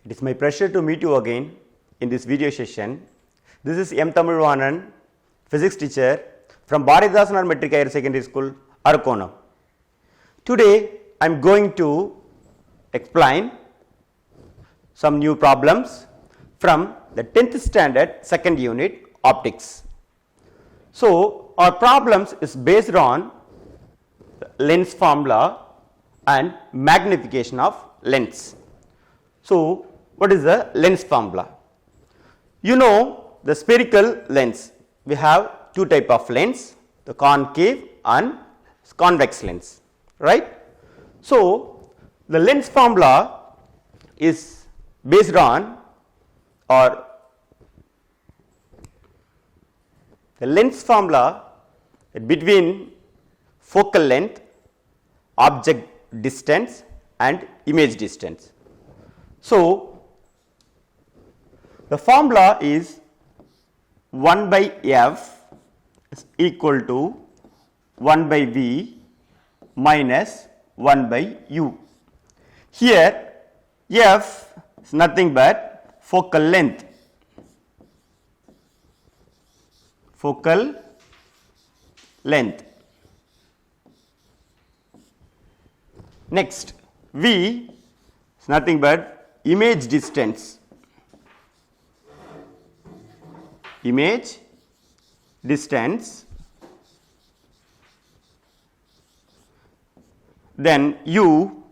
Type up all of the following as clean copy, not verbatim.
It is my pleasure to meet you again in this video session. This is M. Tamilvanan, physics teacher from Bharathidasanar Metric Higher Secondary School, Arakonam. Today I am going to explain some new problems from the 10th standard second unit optics. So, our problems is based on lens formula and magnification of lens. So, what is the lens formula? You know the spherical lens, we have two type of lens, the concave and convex lens, right. So, the lens formula is based on or the lens formula between focal length, object distance and image distance. So, the formula is 1 by f is equal to 1 by v minus 1 by u. Here f is nothing but focal length, Next, v is nothing but image distance, then u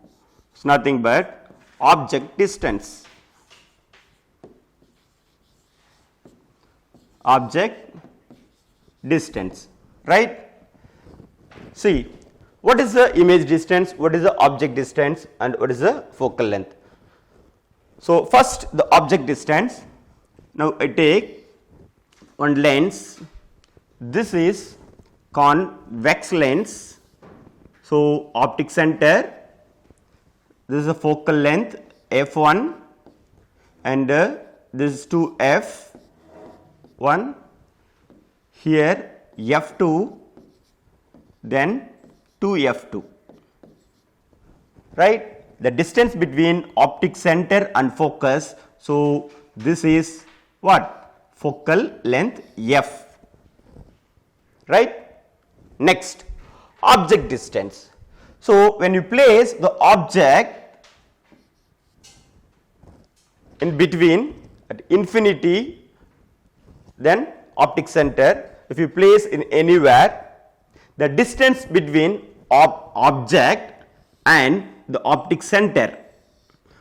is nothing but object distance, right. See, what is the image distance, what is the object distance and what is the focal length. So, first the object distance. Now, I take one lens, this is convex lens. So, optic center, this is a focal length f1 and this is 2f1, here f2, then 2f2, right. The distance between optic center and focus, so this is what? Focal length f, right. Next, object distance. So, when you place the object in between at infinity, then optic center, if you place in anywhere, the distance between object and the optic center.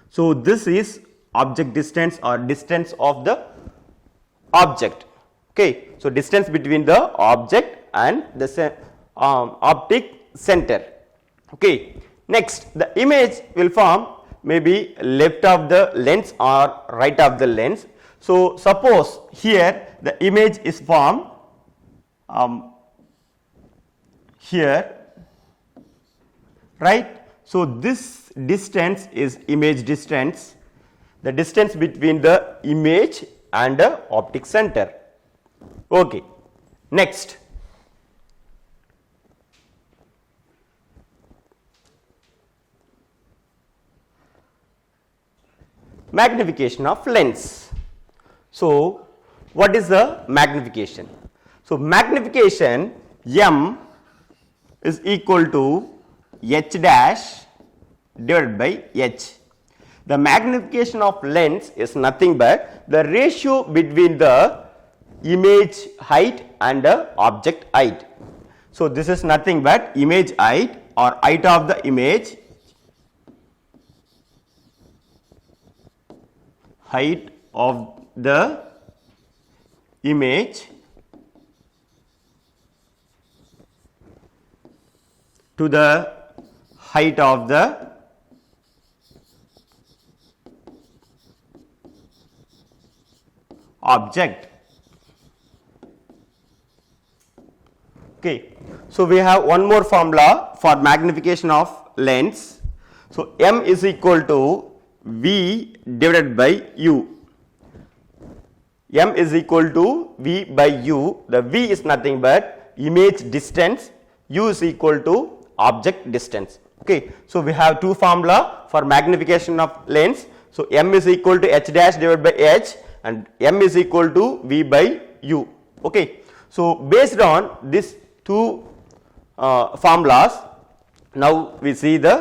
So, this is object distance or distance of the object. Okay. So, distance between the object and the optic center. Okay. Next, the image will form maybe left of the lens or right of the lens. So, suppose here the image is formed here, right. So, this distance is image distance, the distance between the image and the optic center. Okay. Next, magnification of lens. So, what is the magnification? So, magnification m is equal to h dash divided by h. The magnification of lens is nothing but the ratio between the image height and the object height. So, this is nothing but image height or height of the image, height of the image to the height of the object. Okay. So, we have one more formula for magnification of lens. So, m is equal to v divided by u. M is equal to v by u. The v is nothing but image distance, u is equal to object distance. Okay. So, we have two formula for magnification of lens. So m is equal to h dash divided by h and m is equal to v by u. Okay. So based on these two formulas, now we see the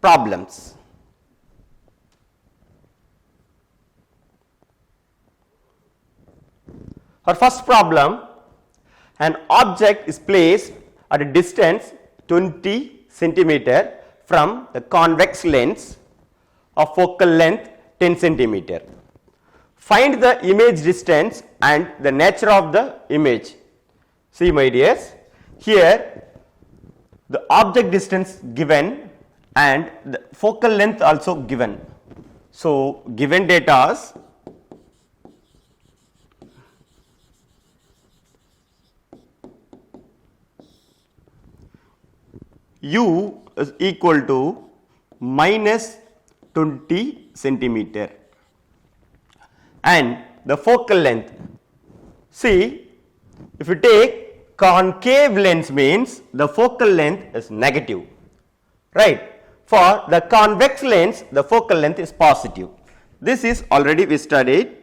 problems. Our first problem, an object is placed at a distance 20 centimeter from the convex lens of focal length 10 centimeter. Find the image distance and the nature of the image. See my dears, here the object distance given and the focal length also given. So given data u is equal to minus 20 centimeter and the focal length. See, if you take concave lens means the focal length is negative, right? For the convex lens the focal length is positive. This is already we studied.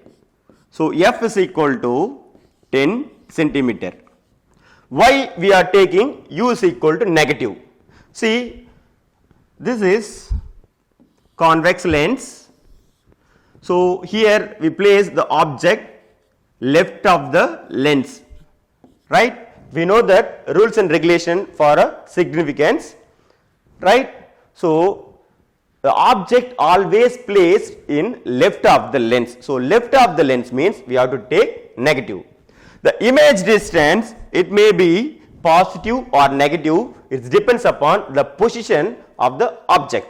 So f is equal to 10 centimeter. Why we are taking u is equal to negative? See, this is convex lens. So here we place the object left of the lens, right? We know that rules and regulation for a significance, right? So the object always placed in left of the lens. So left of the lens means we have to take negative. The image distance, it may be positive or negative, it depends upon the position of the object,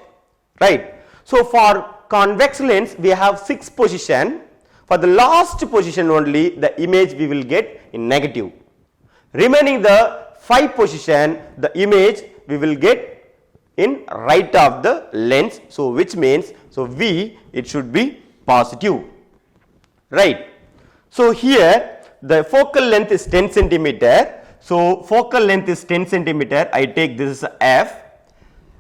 right? So for convex lens we have 6 position. For the last position only the image we will get in negative. Remaining the 5 position the image we will get in right of the lens. So which means, so V it should be positive, right? So here the focal length is 10 centimeter. So focal length is 10 centimeter. I take this is f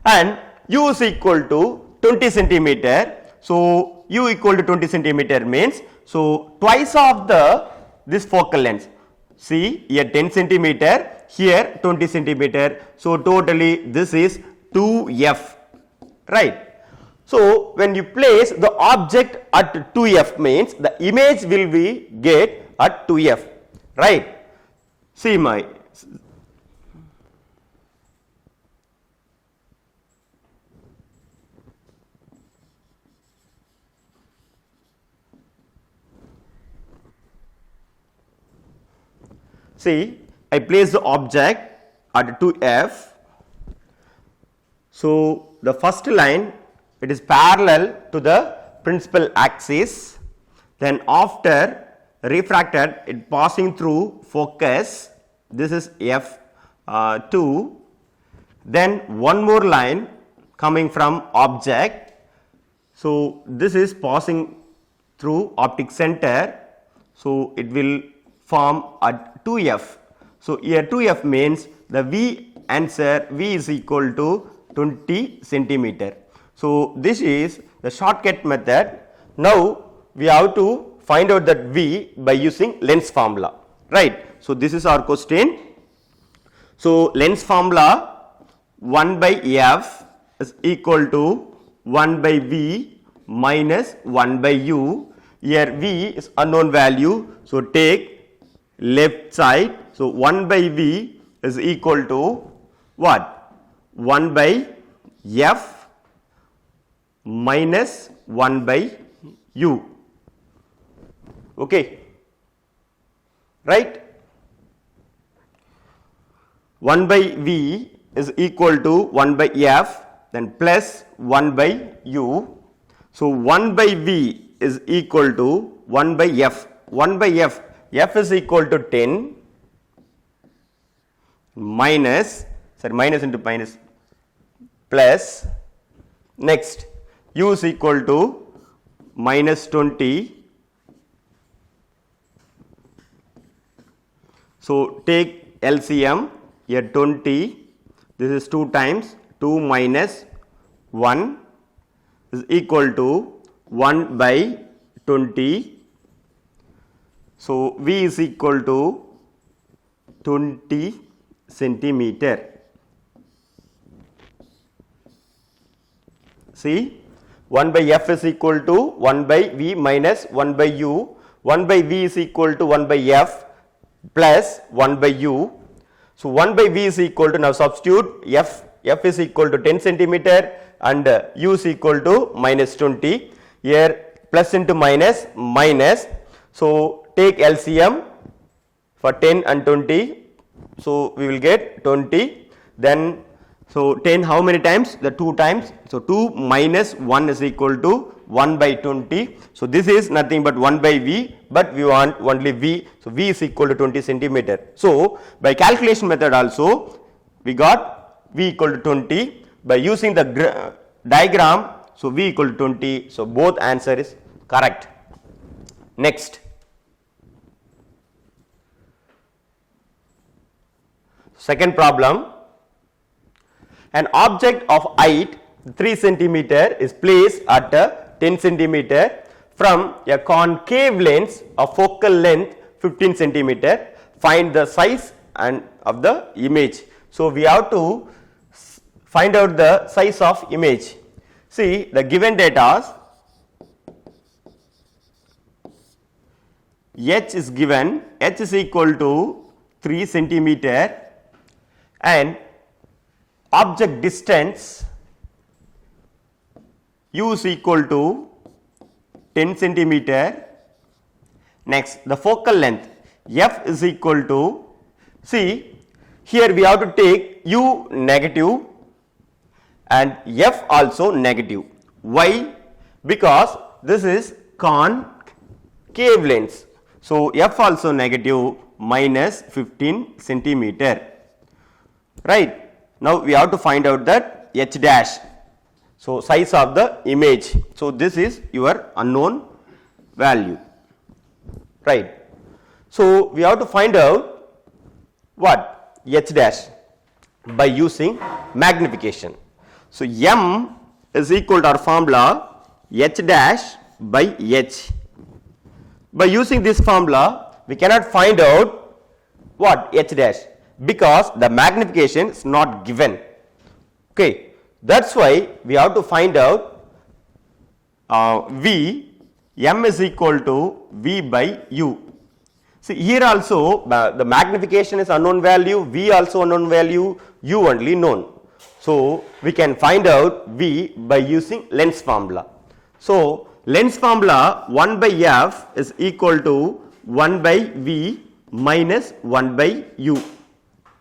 and u is equal to 20 centimeter. So u equal to 20 centimeter means, so twice of the this focal length. See here 10 centimeter, here 20 centimeter. So totally this is 2f, right? So when you place the object at 2f means the image will be get at 2f, right? See my see, I place the object at 2f. So the first line it is parallel to the principal axis, then after refracted it passing through focus, this is f2, then one more line coming from object. So this is passing through optic center, so it will form at 2f. So here 2f means the V answer, V is equal to 20 centimeter. So this is the shortcut method. Now we have to find out that V by using lens formula, right? So this is our question. So lens formula 1 by f is equal to 1 by V minus 1 by u. Here V is unknown value, so take left side. So 1 by V is equal to what? 1 by f minus 1 by u, okay, right? 1 by V is equal to 1 by f, then plus 1 by u. So 1 by V is equal to 1 by f. 1 by f, f is equal to 10 minus, sorry, minus into minus plus, next u is equal to minus 20. So take LCM, here 20, this is 2 times 2 minus 1 is equal to 1 by 20. So, V is equal to 20 centimeter. See, 1 by F is equal to 1 by V minus 1 by U. 1 by V is equal to 1 by F plus 1 by U. So, 1 by V is equal to, now substitute F is equal to 10 centimeter and U is equal to minus 20. Here plus into minus, minus. So, take LCM for 10 and 20. So, we will get 20. Then, so 10 how many times? The 2 times. So, 2 minus 1 is equal to 1 by 20. So, this is nothing but 1 by V, but we want only V. So, V is equal to 20 centimeter. So, by calculation method also we got V equal to 20. By using the diagram, so V equal to 20. So, both answer is correct. Next. Second problem. An object of height 3 centimeter is placed at 10 centimeter from a concave lens of focal length 15 centimeter. Find the size and of the image. So, we have to find out the size of image. See, the given data, H is given, H is equal to 3 centimeter and object distance U is equal to 10 centimeter. Next, the focal length F is equal to, see here we have to take U negative and F also negative. Why? Because this is concave lens. So, F also negative minus 15 centimeter. Right. Now, we have to find out that H dash. So, size of the image. So, this is your unknown value. Right. So, we have to find out what? H dash by using magnification. So, M is equal to our formula H dash by H. By using this formula, we cannot find out what? H dash, because the magnification is not given. Okay. That is why we have to find out V, M is equal to V by U. See, here also the magnification is unknown value, V also unknown value, U only known. So, we can find out V by using lens formula. So, lens formula 1 by F is equal to 1 by V minus 1 by U.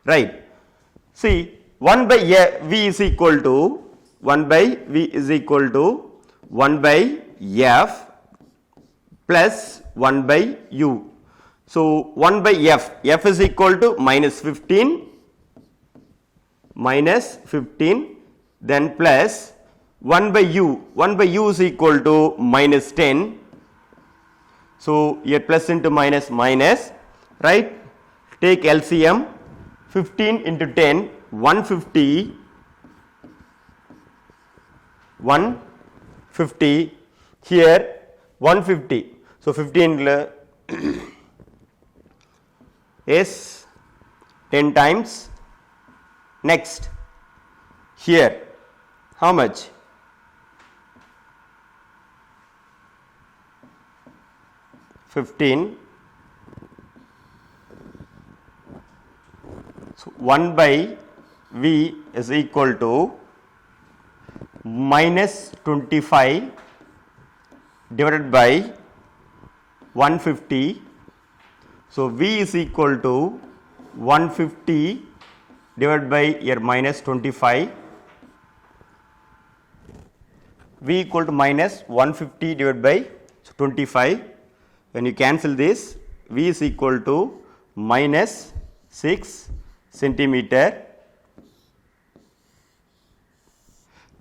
Right. See, 1 by V is equal to 1 by V is equal to 1 by F plus 1 by U. So, 1 by F is equal to minus 15 then plus 1 by U is equal to minus 10. So, here plus into minus minus, right. Take LCM 15 into 10, 150 here 150. So, 15 is 10 times. Next, here how much? 15. So, 1 by V is equal to minus 25 divided by 150. So, V is equal to 150 divided by here minus 25. V equal to minus 150 divided by 25. When you cancel this, V is equal to minus 6 centimeter.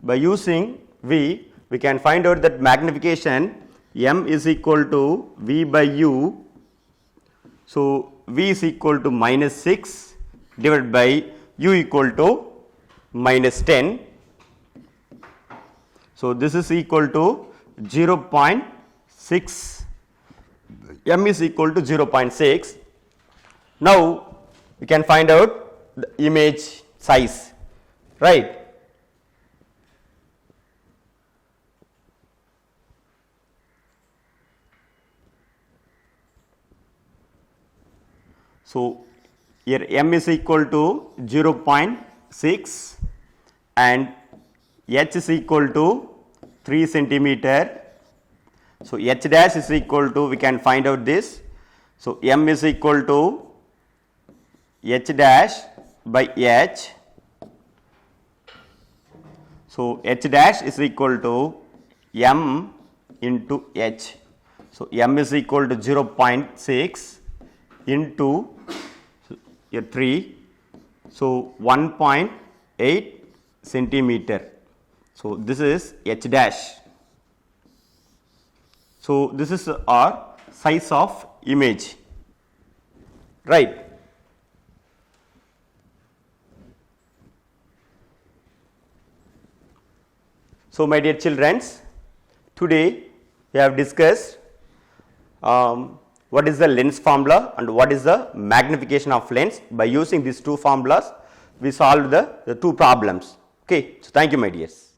By using V, we can find out that magnification M is equal to V by U. So, V is equal to minus 6 divided by U equal to minus 10. So, this is equal to 0.6, m is equal to 0.6. Now we can find out the image size, right. So here m is equal to 0.6 and h is equal to 3 centimeter. So h dash is equal to, we can find out this. So m is equal to h dash by h. So h dash is equal to m into h. So m is equal to 0.6 into 3, so 1.8 centimeter. So this is h dash. So this is our size of image, right. So my dear children, today we have discussed what is the lens formula and what is the magnification of lens. By using these two formulas, we solved the two problems. Okay. So thank you, my dears.